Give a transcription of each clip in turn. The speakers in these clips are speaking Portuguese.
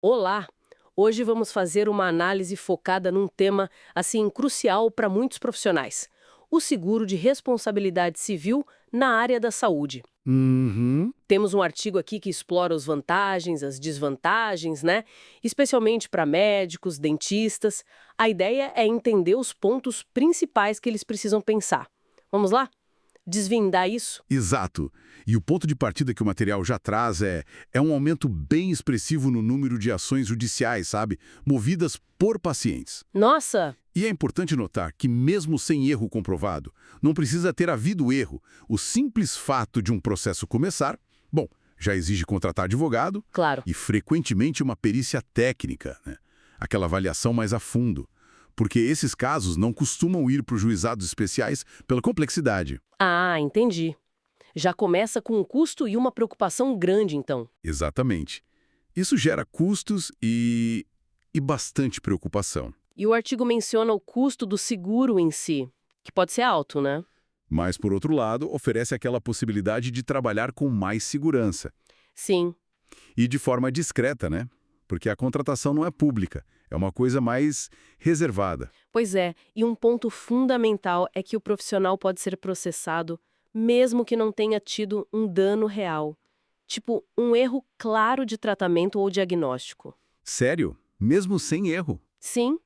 Olá! Hoje vamos fazer uma análise focada num tema, assim, crucial para muitos profissionais: o seguro de responsabilidade civil na área da saúde. Uhum. Temos um artigo aqui que explora as vantagens, as desvantagens, né? Especialmente para médicos, dentistas. A ideia é entender os pontos principais que eles precisam pensar. Vamos lá? Desvendar isso? Exato. E o ponto de partida que o material já traz é um aumento bem expressivo no número de ações judiciais, sabe? Movidas por pacientes. Nossa! E é importante notar que, mesmo sem erro comprovado, não precisa ter havido erro. O simples fato de um processo começar, bom, já exige contratar advogado Claro. e, frequentemente, uma perícia técnica, né? Aquela avaliação mais a fundo. Porque esses casos não costumam ir para os juizados especiais pela complexidade. Ah, entendi. Já começa com um custo e uma preocupação grande, então. Exatamente. Isso gera custos e bastante preocupação. E o artigo menciona o custo do seguro em si, que pode ser alto, né? Mas, por outro lado, oferece aquela possibilidade de trabalhar com mais segurança. Sim, E de forma discreta, né? Porque a contratação não é pública, é uma coisa mais reservada. pois é. E um ponto fundamental é que o profissional pode ser processado mesmo que não tenha tido um dano real. Tipo, um erro claro de tratamento ou diagnóstico. Sério? Mesmo sem erro? Sim,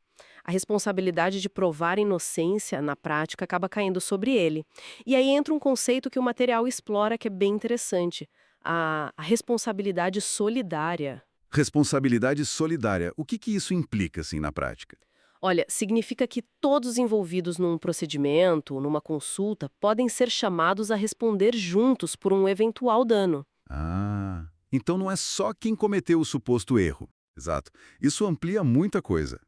a responsabilidade de provar inocência, na prática, acaba caindo sobre ele. E aí entra um conceito que o material explora que é bem interessante: a responsabilidade solidária. Responsabilidade solidária. O que isso implica, assim, na prática? Olha, significa que todos envolvidos num procedimento, numa consulta, podem ser chamados a responder juntos por um eventual dano. Ah, então não é só quem cometeu o suposto erro. Exato. Isso amplia muita coisa.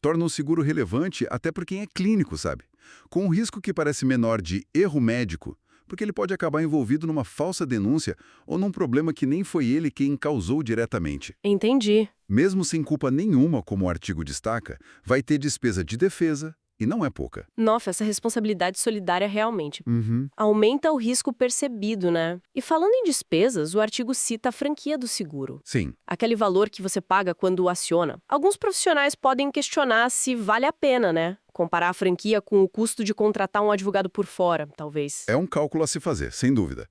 Torna o seguro relevante até para quem é clínico, sabe? Com um risco que parece menor de erro médico, porque ele pode acabar envolvido numa falsa denúncia ou num problema que nem foi ele quem causou diretamente. Entendi. Mesmo sem culpa nenhuma, como o artigo destaca, vai ter despesa de defesa, e não é pouca. Nossa, essa responsabilidade solidária realmente Uhum. aumenta o risco percebido, né? E falando em despesas, o artigo cita a franquia do seguro. Sim, Aquele valor que você paga quando o aciona. Alguns profissionais podem questionar se vale a pena, né? Comparar a franquia com o custo de contratar um advogado por fora, talvez. é um cálculo a se fazer, sem dúvida.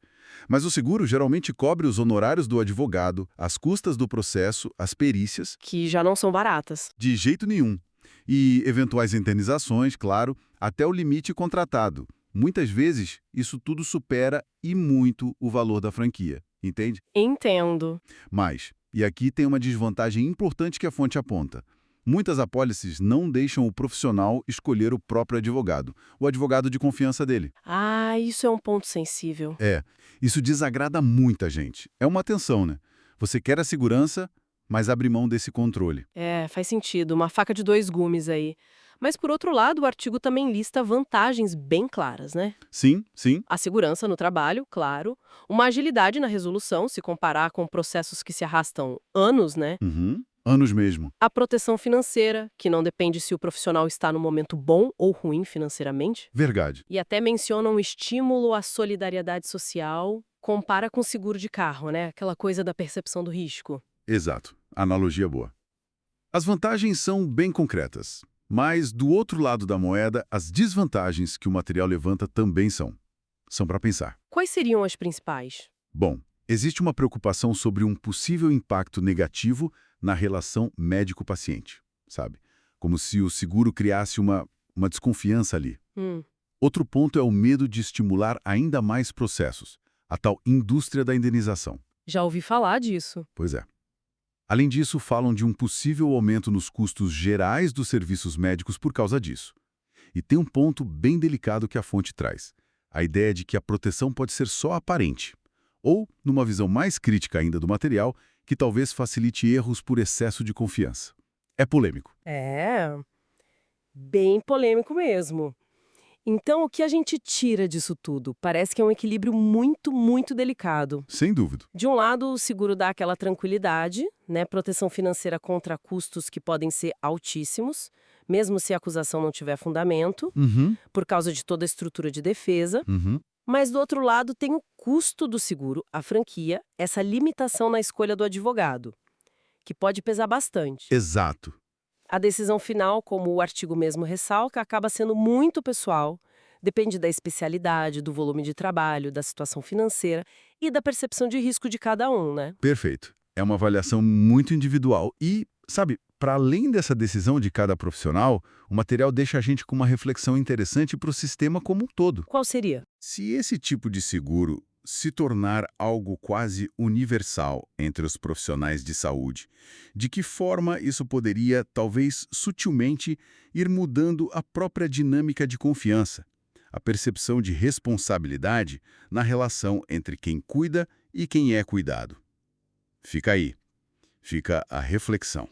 Mas o seguro geralmente cobre os honorários do advogado, as custas do processo, as perícias, Que já não são baratas. de jeito nenhum. E eventuais indenizações, claro, até o limite contratado. Muitas vezes, isso tudo supera e muito o valor da franquia, entende? Entendo. Mas, e aqui tem uma desvantagem importante que a fonte aponta. Muitas apólices não deixam o profissional escolher o próprio advogado, o advogado de confiança dele. Ah, isso é um ponto sensível. É, isso desagrada muita gente. É uma tensão, né? Você quer a segurança, mas abre mão desse controle. É, faz sentido, uma faca de dois gumes aí. Mas, por outro lado, o artigo também lista vantagens bem claras, né? Sim, sim. A segurança no trabalho, claro. Uma agilidade na resolução, se comparar com processos que se arrastam anos, né? Uhum. Anos mesmo. A proteção financeira, que não depende se o profissional está no momento bom ou ruim financeiramente. Verdade. E até menciona um estímulo à solidariedade social, compara com seguro de carro, né? Aquela coisa da percepção do risco. Exato. Analogia boa. As vantagens são bem concretas, mas do outro lado da moeda, as desvantagens que o material levanta também são. São para pensar. Quais seriam as principais? Bom, existe uma preocupação sobre um possível impacto negativo na relação médico-paciente, sabe? Como se o seguro criasse uma desconfiança ali. Hum, Outro ponto é o medo de estimular ainda mais processos, a tal indústria da indenização. já ouvi falar disso. Pois é. Além disso, falam de um possível aumento nos custos gerais dos serviços médicos por causa disso. E tem um ponto bem delicado que a fonte traz. A ideia de que a proteção pode ser só aparente. Ou, numa visão mais crítica ainda do material, que talvez facilite erros por excesso de confiança. É polêmico. É, bem polêmico mesmo. Então, o que a gente tira disso tudo? Parece que é um equilíbrio muito, muito delicado. Sem dúvida. De um lado, o seguro dá aquela tranquilidade, né? Proteção financeira contra custos que podem ser altíssimos, mesmo se a acusação não tiver fundamento, Uhum, por causa de toda a estrutura de defesa. uhum. Mas do outro lado, tem o custo do seguro, a franquia, essa limitação na escolha do advogado, que pode pesar bastante. Exato. A decisão final, como o artigo mesmo ressalta, acaba sendo muito pessoal, depende da especialidade, do volume de trabalho, da situação financeira e da percepção de risco de cada um, né? Perfeito. É uma avaliação muito individual e, sabe, para além dessa decisão de cada profissional, o material deixa a gente com uma reflexão interessante para o sistema como um todo. Qual seria? Se esse tipo de seguro se tornar algo quase universal entre os profissionais de saúde, de que forma isso poderia, talvez sutilmente, ir mudando a própria dinâmica de confiança, a percepção de responsabilidade na relação entre quem cuida e quem é cuidado? Fica aí, fica a reflexão.